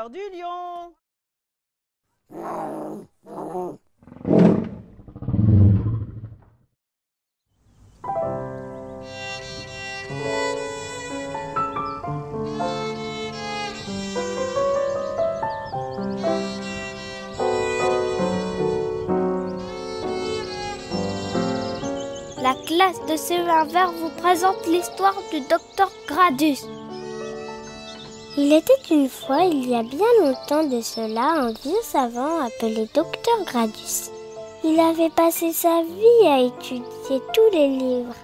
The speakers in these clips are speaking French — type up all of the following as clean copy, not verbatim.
l'heure du lion. La classe de CE1 vert vous présente l'histoire du docteur Gradus. Il était une fois, il y a bien longtemps de cela, un vieux savant appelé docteur Gradus. Il avait passé sa vie à étudier tous les livres,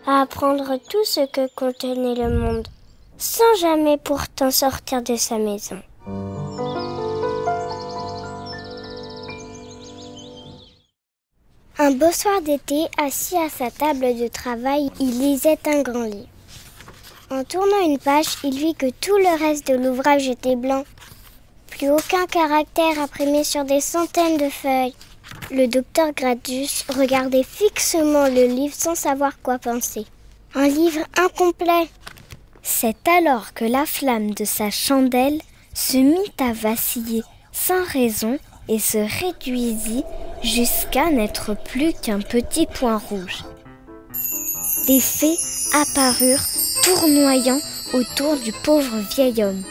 à apprendre tout ce que contenait le monde, sans jamais pourtant sortir de sa maison. Un beau soir d'été, assis à sa table de travail, il lisait un grand livre. En tournant une page, il vit que tout le reste de l'ouvrage était blanc. Plus aucun caractère imprimé sur des centaines de feuilles. Le docteur Gradus regardait fixement le livre sans savoir quoi penser. Un livre incomplet. C'est alors que la flamme de sa chandelle se mit à vaciller sans raison et se réduisit jusqu'à n'être plus qu'un petit point rouge. Des fées apparurent, tournoyant autour du pauvre vieil homme.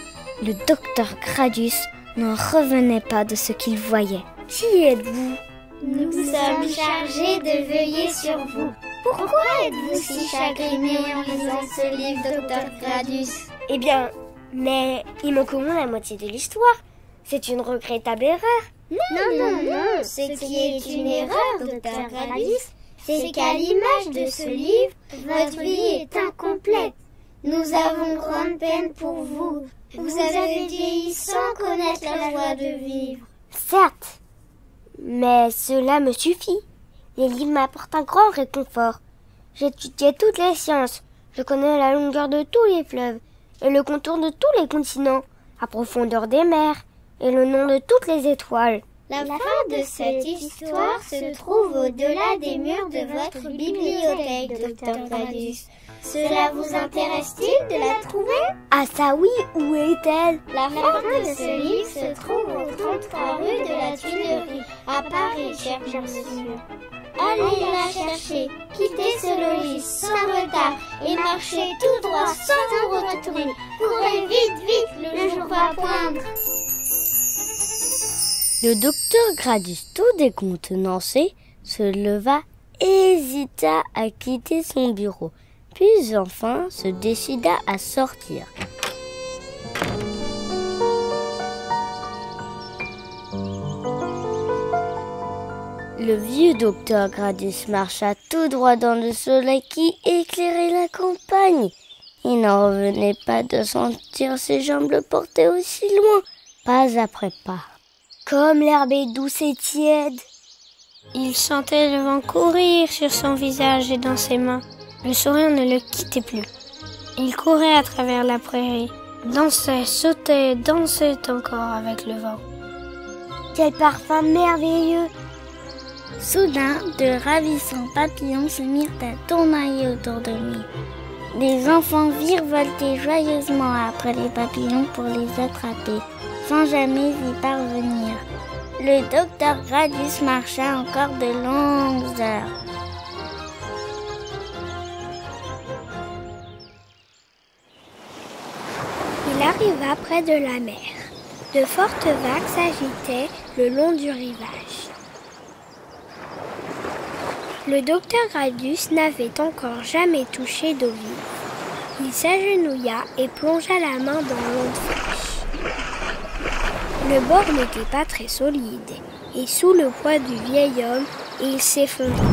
Le docteur Gradus n'en revenait pas de ce qu'il voyait. « Qui êtes-vous » ? « Nous sommes chargés de veiller sur vous. Pourquoi êtes-vous si chagriné en lisant ce livre, docteur Gradus ?»« Eh bien, mais il manque au moins la moitié de l'histoire. C'est une regrettable erreur. » Non, ce qui est une erreur, docteur Gradus, c'est qu'à l'image de ce livre, votre vie est incomplète. Nous avons grande peine pour vous. Vous avez vieilli sans connaître la joie de vivre. Certes, mais cela me suffit. Les livres m'apportent un grand réconfort. J'étudiais toutes les sciences. Je connais la longueur de tous les fleuves et le contour de tous les continents, la profondeur des mers et le nom de toutes les étoiles. La fin de cette histoire se trouve au-delà des murs de votre bibliothèque, docteur Gradus. Cela vous intéresse-t-il de la trouver? Ah ça oui, où est-elle? La fin de ce livre se trouve au 33 rue de la Tuilerie, à Paris, cher monsieur. Allez la chercher, quittez ce logis sans retard et marchez tout droit sans vous retourner. Courez vite, le jour va poindre. Le docteur Gradus, tout décontenancé, se leva et hésita à quitter son bureau, puis enfin se décida à sortir. Le vieux docteur Gradus marcha tout droit dans le soleil qui éclairait la campagne. Il n'en revenait pas de sentir ses jambes le porter aussi loin, pas après pas. Comme l'herbe est douce et tiède. Il sentait le vent courir sur son visage et dans ses mains. Le sourire ne le quittait plus. Il courait à travers la prairie, dansait, sautait, dansait encore avec le vent. Quel parfum merveilleux! Soudain, de ravissants papillons se mirent à tournoyer autour de lui. Les enfants virevoltaient joyeusement après les papillons pour les attraper, sans jamais y parvenir. Le docteur Gradus marcha encore de longues heures. Il arriva près de la mer. De fortes vagues s'agitaient le long du rivage. Le docteur Gradus n'avait encore jamais touché d'eau vive. Il s'agenouilla et plongea la main dans l'onde fraîche. Le bord n'était pas très solide, et sous le poids du vieil homme, il s'effondra.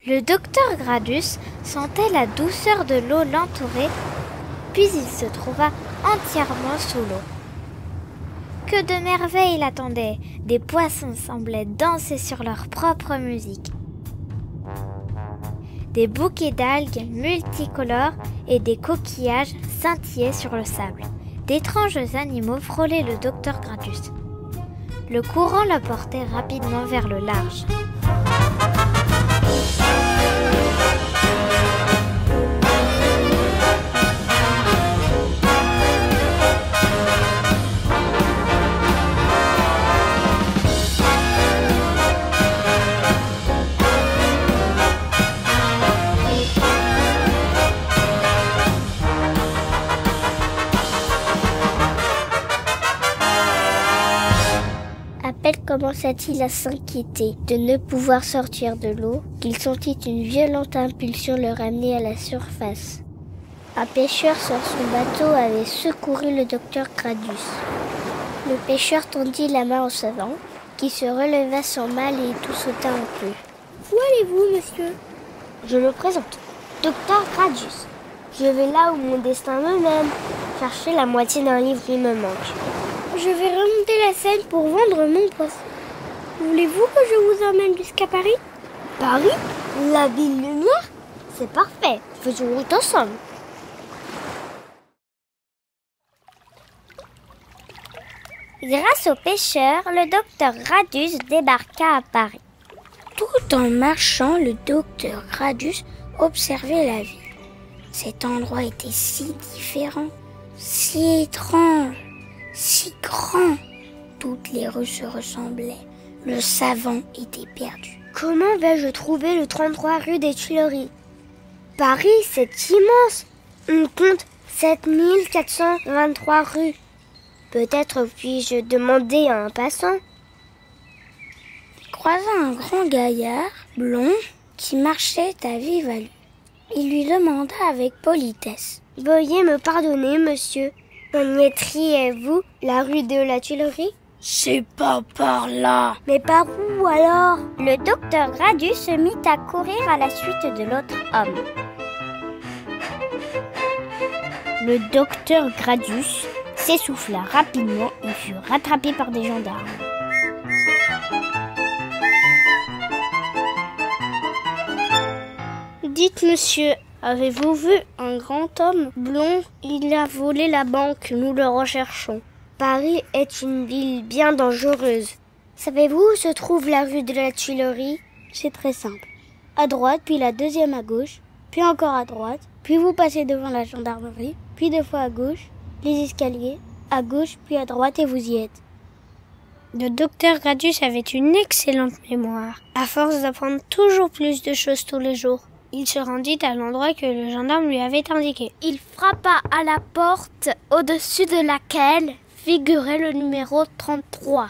Le docteur Gradus sentait la douceur de l'eau l'entourer, puis il se trouva entièrement sous l'eau. Que de merveilles l'attendait! Des poissons semblaient danser sur leur propre musique. Des bouquets d'algues multicolores et des coquillages scintillaient sur le sable. D'étranges animaux frôlaient le docteur Gradus. Le courant le portait rapidement vers le large. commença-t-il à s'inquiéter de ne pouvoir sortir de l'eau qu'il sentit une violente impulsion le ramener à la surface. Un pêcheur sur son bateau avait secouru le docteur Gradius. Le pêcheur tendit la main au savant, qui se releva sans mal et tout sauta un peu. Où allez-vous, monsieur? Je me présente, docteur Gradius. Je vais là où mon destin me mène, chercher la moitié d'un livre qui me manque. Je vais remonter la Seine pour vendre mon poisson. Voulez-vous que je vous emmène jusqu'à Paris? Paris? La ville lumière? C'est parfait, faisons route ensemble. Grâce au pêcheur, le docteur Gradius débarqua à Paris. Tout en marchant, le docteur Gradius observait la ville. Cet endroit était si différent, si étrange, si grand. Toutes les rues se ressemblaient. Le savant était perdu. Comment vais-je trouver le 33 rue des Tuileries? Paris, c'est immense. On compte 7423 rues. Peut-être puis-je demander à un passant. Il croisa un grand gaillard, blond, qui marchait à vive allure. Il lui demanda avec politesse. « Veuillez me pardonner, monsieur. Connaîtriez-vous la rue de la Tuilerie ?»« C'est pas par là. »« Mais par où alors ?» Le docteur Gradius se mit à courir à la suite de l'autre homme. Le docteur Gradius s'essouffla rapidement et fut rattrapé par des gendarmes. Dites, monsieur, avez-vous vu un grand homme blond? Il a volé la banque, nous le recherchons. Paris est une ville bien dangereuse. Savez-vous où se trouve la rue de la Tuilerie? C'est très simple. À droite, puis la deuxième à gauche, puis encore à droite, puis vous passez devant la gendarmerie, puis 2 fois à gauche, les escaliers, à gauche, puis à droite et vous y êtes. Le docteur Gradius avait une excellente mémoire, à force d'apprendre toujours plus de choses tous les jours. Il se rendit à l'endroit que le gendarme lui avait indiqué. Il frappa à la porte au-dessus de laquelle figurait le numéro 33.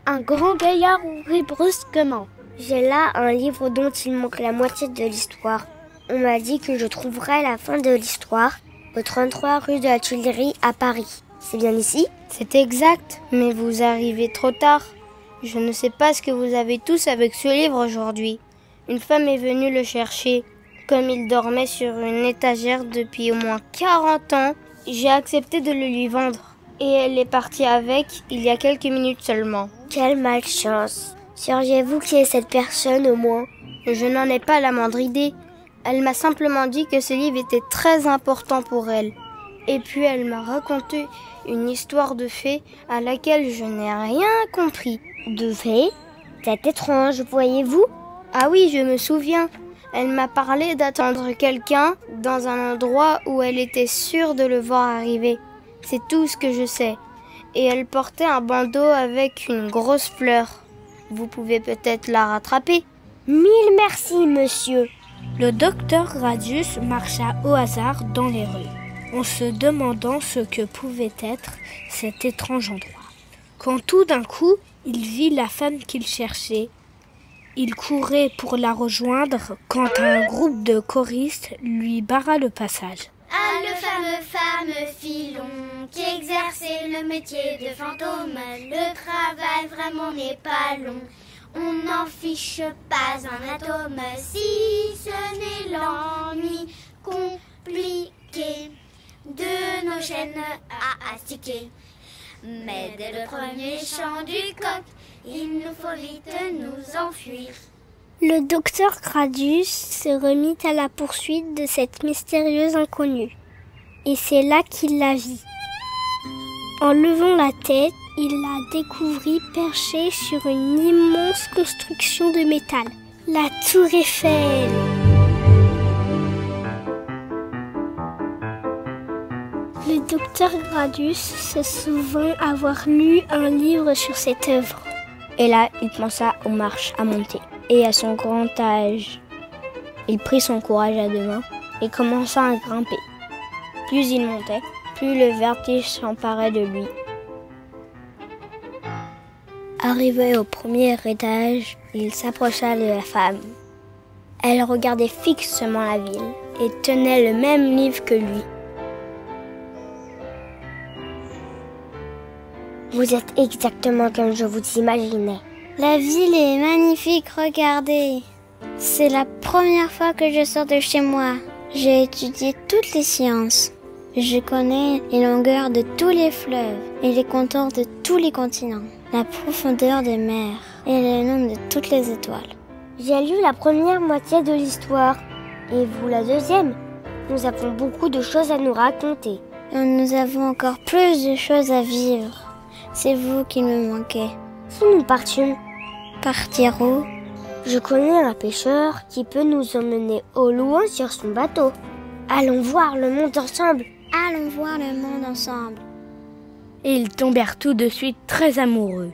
Un grand gaillard ouvrit brusquement. J'ai là un livre dont il manque la moitié de l'histoire. On m'a dit que je trouverais la fin de l'histoire au 33 rue de la Tuilerie à Paris. C'est bien ici? C'est exact, mais vous arrivez trop tard. Je ne sais pas ce que vous avez tous avec ce livre aujourd'hui. Une femme est venue le chercher. Comme il dormait sur une étagère depuis au moins 40 ans, j'ai accepté de le lui vendre. Et elle est partie avec il y a quelques minutes seulement. Quelle malchance! Sauriez-vous qui est cette personne au moins? Je n'en ai pas la moindre idée. Elle m'a simplement dit que ce livre était très important pour elle. Et puis elle m'a raconté une histoire de fée à laquelle je n'ai rien compris. De fée? C'est étrange, voyez-vous? Ah oui, je me souviens. Elle m'a parlé d'attendre quelqu'un dans un endroit où elle était sûre de le voir arriver. C'est tout ce que je sais. Et elle portait un bandeau avec une grosse fleur. Vous pouvez peut-être la rattraper. 1000 merci, monsieur. Le docteur Gradius marcha au hasard dans les rues, en se demandant ce que pouvait être cet étrange endroit. Quand tout d'un coup, il vit la femme qu'il cherchait. Il courait pour la rejoindre quand un groupe de choristes lui barra le passage. Ah, le fameux Filon qui exerçait le métier de fantôme. Le travail vraiment n'est pas long. On n'en fiche pas un atome si ce n'est l'ennui compliqué de nos chaînes à astiquer. Mais dès le premier chant du coq, il nous faut vite nous enfuir. Le docteur Gradius se remit à la poursuite de cette mystérieuse inconnue. Et c'est là qu'il la vit. En levant la tête, il la découvrit perchée sur une immense construction de métal, la Tour Eiffel. Le docteur Gradius se souvint avoir lu un livre sur cette œuvre. Et là, il pensa aux marches à monter. Et à son grand âge, il prit son courage à 2 mains et commença à grimper. Plus il montait, plus le vertige s'emparait de lui. Arrivé au premier étage, il s'approcha de la femme. Elle regardait fixement la ville et tenait le même livre que lui. Vous êtes exactement comme je vous imaginais. La ville est magnifique, regardez. C'est la première fois que je sors de chez moi. J'ai étudié toutes les sciences. Je connais les longueurs de tous les fleuves et les contours de tous les continents, la profondeur des mers et le nom de toutes les étoiles. J'ai lu la première moitié de l'histoire. Et vous la deuxième? Nous avons beaucoup de choses à nous raconter. Et nous avons encore plus de choses à vivre. C'est vous qui me manquez. Si nous partions? Partir où? Je connais un pêcheur qui peut nous emmener au loin sur son bateau. Allons voir le monde ensemble. Allons voir le monde ensemble. Et ils tombèrent tout de suite très amoureux.